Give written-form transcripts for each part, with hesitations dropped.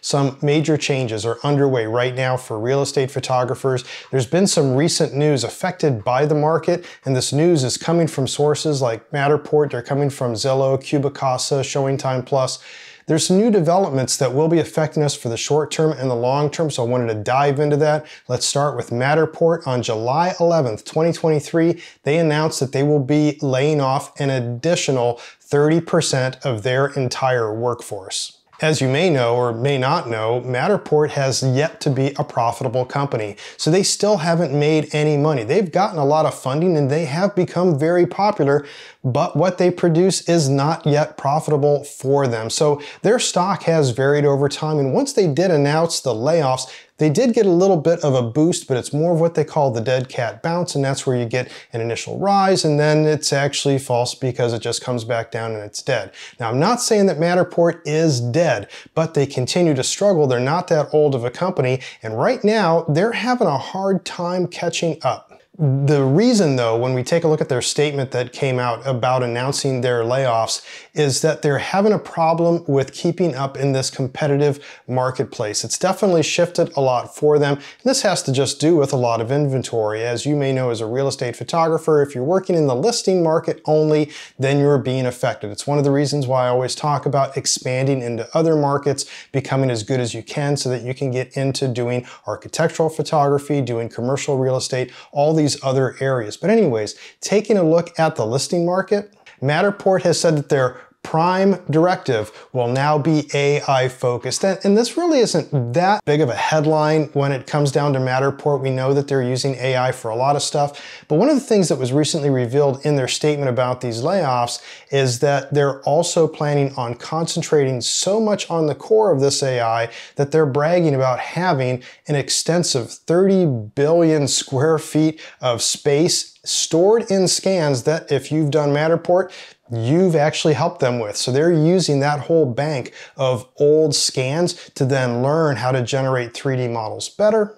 some major changes are underway right now for real estate photographers. There's been some recent news affected by the market, and this news is coming from sources like Matterport. They're coming from Zillow, Cubicasa, ShowingTime Plus. There's some new developments that will be affecting us for the short term and the long term, so I wanted to dive into that. Let's start with Matterport. On July 11th, 2023, they announced that they will be laying off an additional 30% of their entire workforce. As you may know or may not know, Matterport has yet to be a profitable company, so they still haven't made any money. They've gotten a lot of funding and they have become very popular, but what they produce is not yet profitable for them. So their stock has varied over time, and once they did announce the layoffs, they did get a little bit of a boost, but it's more of what they call the dead cat bounce, and that's where you get an initial rise, and then it's actually false because it just comes back down and it's dead. Now, I'm not saying that Matterport is dead, but they continue to struggle. They're not that old of a company, and right now, they're having a hard time catching up. The reason, though, when we take a look at their statement that came out about announcing their layoffs, is that they're having a problem with keeping up in this competitive marketplace. It's definitely shifted a lot for them. And this has to just do with a lot of inventory. As you may know, as a real estate photographer, if you're working in the listing market only, then you're being affected. It's one of the reasons why I always talk about expanding into other markets, becoming as good as you can so that you can get into doing architectural photography, doing commercial real estate, all these other areas. But anyways, taking a look at the listing market, Matterport has said that their prime directive will now be AI focused. And this really isn't that big of a headline when it comes down to Matterport. We know that they're using AI for a lot of stuff. But one of the things that was recently revealed in their statement about these layoffs is that they're also planning on concentrating so much on the core of this AI that they're bragging about having an extensive 30 billion square feet of space stored in scans that, if you've done Matterport, you've actually helped them with. So they're using that whole bank of old scans to then learn how to generate 3D models better.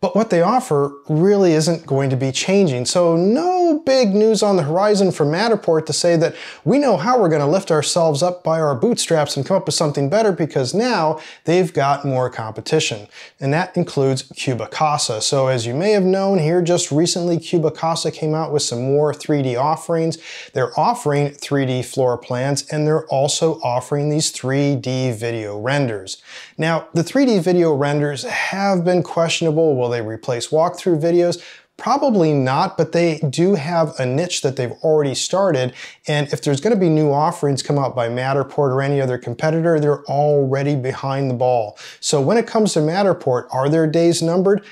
But what they offer really isn't going to be changing. So no big news on the horizon for Matterport to say that we know how we're going to lift ourselves up by our bootstraps and come up with something better, because now they've got more competition. And that includes Cubicasa. So as you may have known here, just recently Cubicasa came out with some more 3D offerings. They're offering 3D floor plans, and they're also offering these 3D video renders. Now, the 3D video renders have been questionable. Will they replace walkthrough videos? Probably not, but they do have a niche that they've already started. And if there's going to be new offerings come out by Matterport or any other competitor, they're already behind the ball. So when it comes to Matterport, are their days numbered?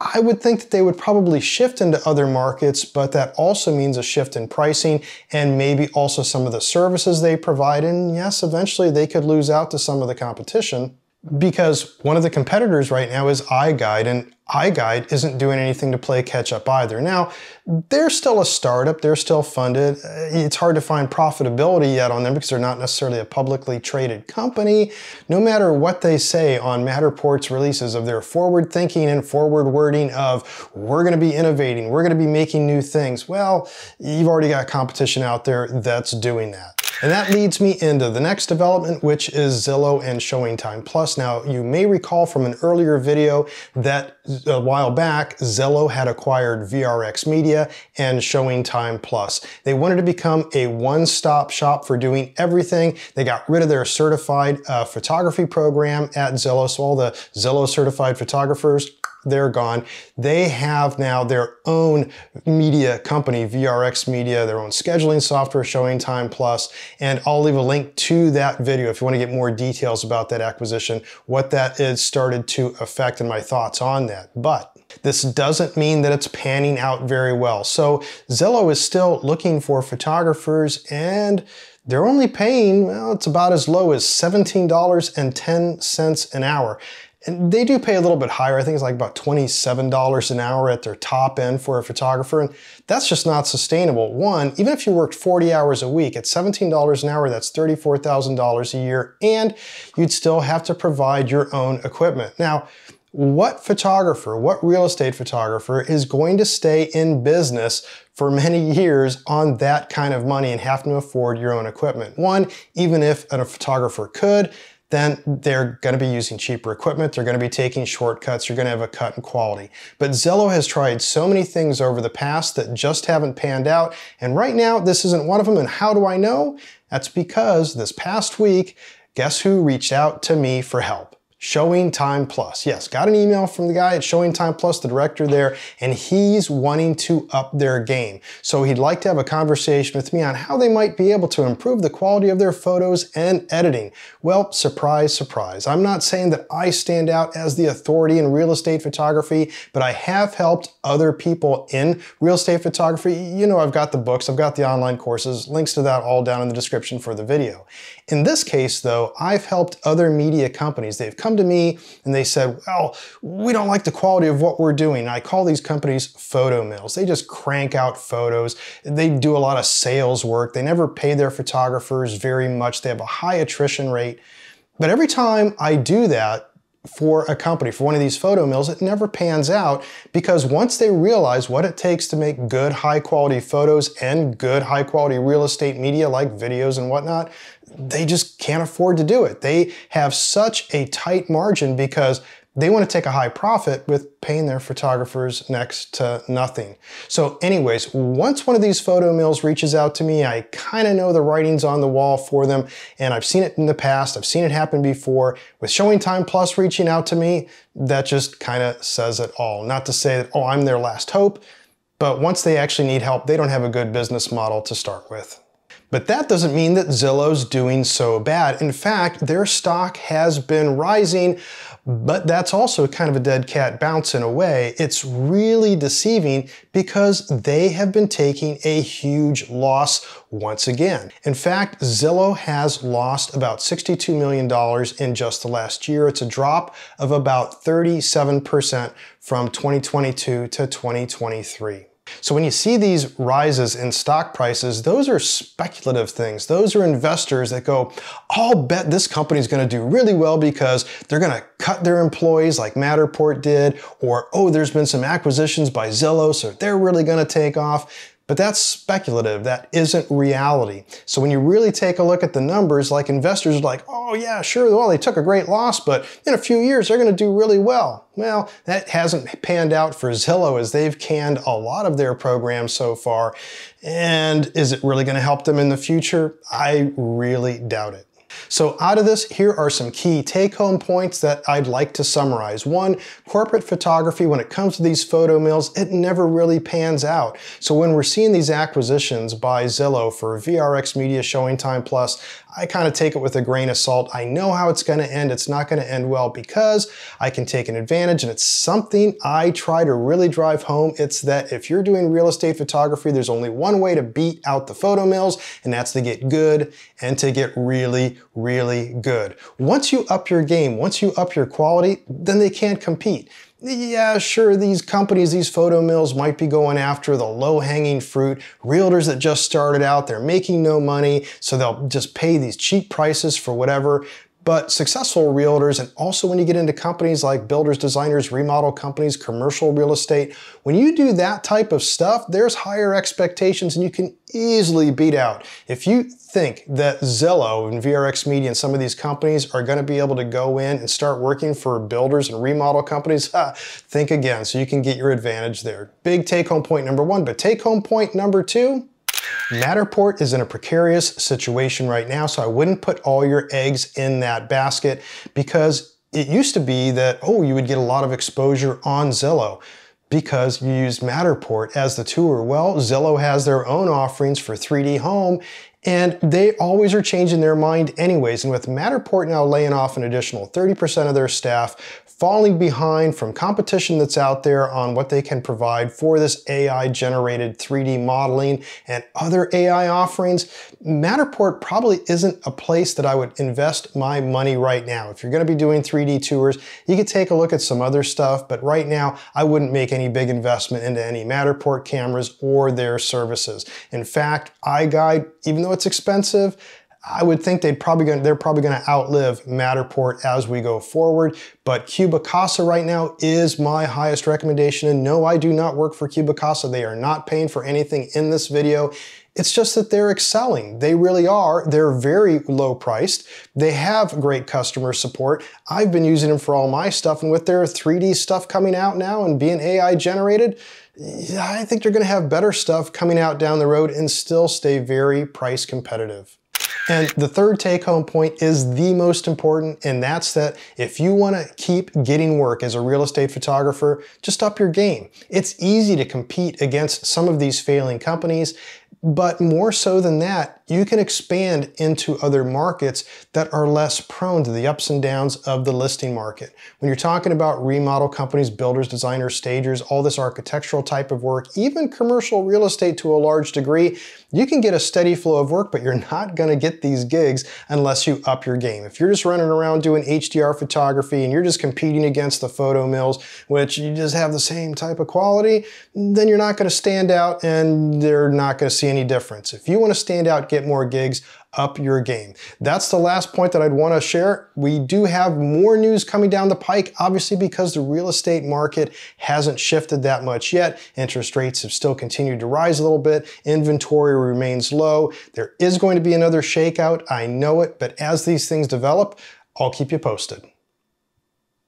I would think that they would probably shift into other markets, but that also means a shift in pricing and maybe also some of the services they provide. And yes, eventually they could lose out to some of the competition, because one of the competitors right now is iGuide, and iGuide isn't doing anything to play catch up either. Now, they're still a startup, they're still funded. It's hard to find profitability yet on them because they're not necessarily a publicly traded company. No matter what they say on Matterport's releases of their forward thinking and forward wording of, we're going to be innovating, we're going to be making new things, well, you've already got competition out there that's doing that. And that leads me into the next development, which is Zillow and ShowingTime Plus. Now, you may recall from an earlier video that a while back, Zillow had acquired VRX Media and ShowingTime Plus. They wanted to become a one-stop shop for doing everything. They got rid of their certified photography program at Zillow, so all the Zillow certified photographers, they're gone. They have now their own media company, VRX Media, their own scheduling software, ShowingTime Plus, and I'll leave a link to that video if you want to get more details about that acquisition, what that is started to affect, and my thoughts on that. But this doesn't mean that it's panning out very well. So Zillow is still looking for photographers, and they're only paying, well, it's about as low as $17.10 an hour. And they do pay a little bit higher. I think it's like about $27 an hour at their top end for a photographer. And that's just not sustainable. One, even if you worked 40 hours a week at $17 an hour, that's $34,000 a year. And you'd still have to provide your own equipment. Now, what photographer, what real estate photographer is going to stay in business for many years on that kind of money and have to afford your own equipment? One, even if a photographer could, then they're going to be using cheaper equipment. They're going to be taking shortcuts. You're going to have a cut in quality. But Zillow has tried so many things over the past that just haven't panned out. And right now, this isn't one of them. And how do I know? That's because this past week, guess who reached out to me for help? ShowingTime Plus. Yes, got an email from the guy at ShowingTime Plus, the director there, and he's wanting to up their game. So he'd like to have a conversation with me on how they might be able to improve the quality of their photos and editing. Well, surprise, surprise. I'm not saying that I stand out as the authority in real estate photography, but I have helped other people in real estate photography. You know, I've got the books, I've got the online courses, links to that all down in the description for the video. In this case, though, I've helped other media companies. They've come to me and they said, well, we don't like the quality of what we're doing. I call these companies photo mills. They just crank out photos. They do a lot of sales work. They never pay their photographers very much. They have a high attrition rate. But every time I do that for a company, for one of these photo mills, it never pans out, because once they realize what it takes to make good high quality photos and good high quality real estate media like videos and whatnot, they just can't afford to do it. They have such a tight margin because they want to take a high profit with paying their photographers next to nothing. So anyways, once one of these photo mills reaches out to me, I kind of know the writing's on the wall for them, and I've seen it in the past. I've seen it happen before. With ShowingTime Plus reaching out to me, that just kind of says it all. Not to say that, oh, I'm their last hope, but once they actually need help, they don't have a good business model to start with. But that doesn't mean that Zillow's doing so bad. In fact, their stock has been rising, but that's also kind of a dead cat bounce in a way. It's really deceiving because they have been taking a huge loss once again. In fact, Zillow has lost about $62 million in just the last year. It's a drop of about 37% from 2022 to 2023. So when you see these rises in stock prices, those are speculative things. Those are investors that go, I'll bet this company's going to do really well because they're going to cut their employees like Matterport did, or, oh, there's been some acquisitions by Zillow, so they're really going to take off. But that's speculative. That isn't reality. So when you really take a look at the numbers, like investors are like, oh yeah, sure, well, they took a great loss, but in a few years, they're going to do really well. Well, that hasn't panned out for Zillow, as they've canned a lot of their programs so far. And is it really going to help them in the future? I really doubt it. So out of this, here are some key take-home points that I'd like to summarize. One, corporate photography, when it comes to these photo mills, it never really pans out. So when we're seeing these acquisitions by Zillow for VRX Media, ShowingTime Plus, I kind of take it with a grain of salt. I know how it's going to end. It's not going to end well because I can take an advantage, and it's something I try to really drive home. It's that if you're doing real estate photography, there's only one way to beat out the photo mills, and that's to get good and to get really, really good. Once you up your game, once you up your quality, then they can't compete. Yeah, sure, these companies, these photo mills might be going after the low-hanging fruit, realtors that just started out, they're making no money, so they'll just pay these cheap prices for whatever. But successful realtors, and also when you get into companies like builders, designers, remodel companies, commercial real estate, when you do that type of stuff, there's higher expectations and you can easily beat out. If you think that Zillow and VRX Media and some of these companies are going to be able to go in and start working for builders and remodel companies, think again so you can get your advantage there. Big take-home point number one, but take-home point number two, Matterport is in a precarious situation right now, so I wouldn't put all your eggs in that basket, because it used to be that, oh, you would get a lot of exposure on Zillow because you used Matterport as the tour. Well, Zillow has their own offerings for 3D home, and they always are changing their mind anyways. And with Matterport now laying off an additional 30% of their staff, falling behind from competition that's out there on what they can provide for this AI-generated 3D modeling and other AI offerings, Matterport probably isn't a place that I would invest my money right now. If you're going to be doing 3D tours, you could take a look at some other stuff, but right now I wouldn't make any big investment into any Matterport cameras or their services. In fact, iGuide, even though it's expensive, I would think they're probably going to outlive Matterport as we go forward. But Cubicasa right now is my highest recommendation. And no, I do not work for Cubicasa. They are not paying for anything in this video. It's just that they're excelling. They really are. They're very low priced. They have great customer support. I've been using them for all my stuff, and with their 3D stuff coming out now and being AI generated, I think they're going to have better stuff coming out down the road and still stay very price competitive. And the third take-home point is the most important, and that's that if you want to keep getting work as a real estate photographer, just up your game. It's easy to compete against some of these failing companies, but more so than that, you can expand into other markets that are less prone to the ups and downs of the listing market. When you're talking about remodel companies, builders, designers, stagers, all this architectural type of work, even commercial real estate to a large degree, you can get a steady flow of work, but you're not going to get these gigs unless you up your game. If you're just running around doing HDR photography and you're just competing against the photo mills, which you just have the same type of quality, then you're not going to stand out and they're not going to see any difference. If you want to stand out, get more gigs, up your game. That's the last point that I'd want to share. We do have more news coming down the pike, obviously because the real estate market hasn't shifted that much yet. Interest rates have still continued to rise a little bit. Inventory remains low. There is going to be another shakeout. I know it, but as these things develop, I'll keep you posted.